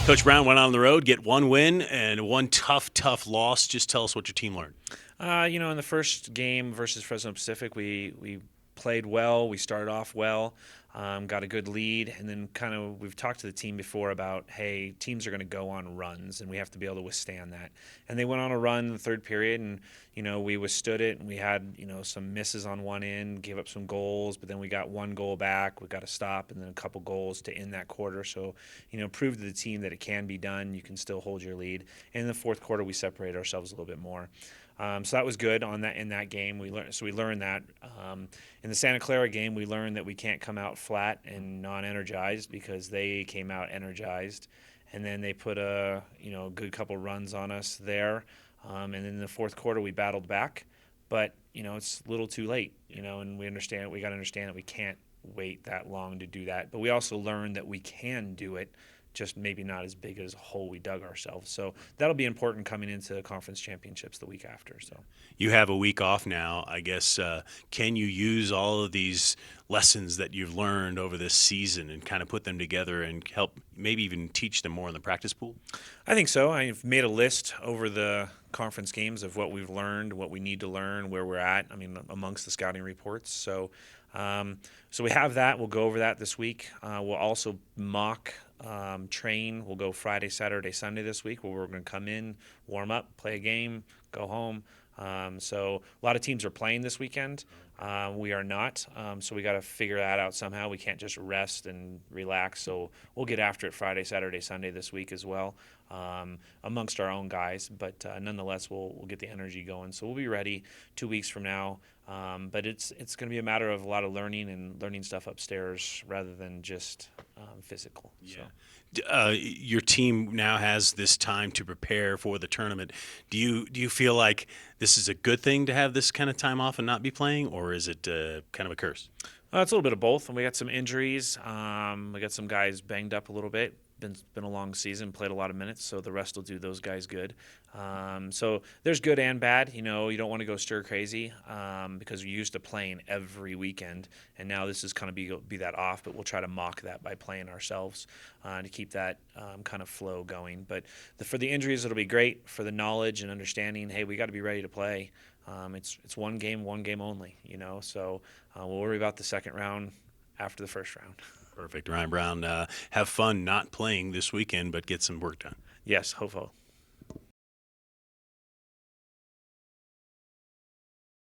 Coach Brown went on the road, get one win and one tough loss. Just tell us what your team learned. In the first game versus Fresno Pacific, we played well. We started off well, got a good lead, and then we've talked to the team before about, hey, teams are going to go on runs, and we have to be able to withstand that. And they went on a run in the third period, and we withstood it, and we had some misses on one end, gave up some goals, but then we got one goal back. We got to stop, and then a couple goals to end that quarter. So proved to the team that it can be done. You can still hold your lead. And in the fourth quarter, we separated ourselves a little bit more. So that was good in that game. We learned that. In the Santa Clara game, we learned that we can't come out flat and non-energized because they came out energized, and then they put a good couple runs on us there. And then in the fourth quarter, we battled back, but it's a little too late. And we got to understand that we can't wait that long to do that. But we also learned that we can do it, just maybe not as big as a hole we dug ourselves. So that'll be important coming into conference championships the week after. So You have a week off now, I guess. Can you use all of these lessons that you've learned over this season and kind of put them together and help maybe even teach them more in the practice pool? I think so. I've made a list over the conference games of what we've learned, what we need to learn, where we're at. Amongst the scouting reports. So we have that. We'll go over that this week. We'll also mock train. We'll go Friday, Saturday, Sunday this week, where we're going to come in, warm up, play a game, go home. So a lot of teams are playing this weekend. We are not. So we got to figure that out somehow. We can't just rest and relax. So we'll get after it Friday, Saturday, Sunday this week as well, amongst our own guys. But nonetheless, we'll get the energy going. So we'll be ready 2 weeks from now. But it's going to be a matter of a lot of learning stuff upstairs rather than just physical. Yeah. Your team now has this time to prepare for the tournament. Do you feel like this is a good thing to have this kind of time off and not be playing, or is it kind of a curse? It's a little bit of both. We got some injuries. We got some guys banged up a little bit. Been a long season, played a lot of minutes, so the rest will do those guys good. So there's good and bad. You don't want to go stir crazy because you're used to playing every weekend, and now this is kind of be that off. But we'll try to mock that by playing ourselves to keep that kind of flow going. But for the injuries, it'll be great. For the knowledge and understanding, hey, we got to be ready to play. It's one game only. So we'll worry about the second round after the first round. Perfect. Ryan Brown, have fun not playing this weekend, but get some work done. Yes, hopefully.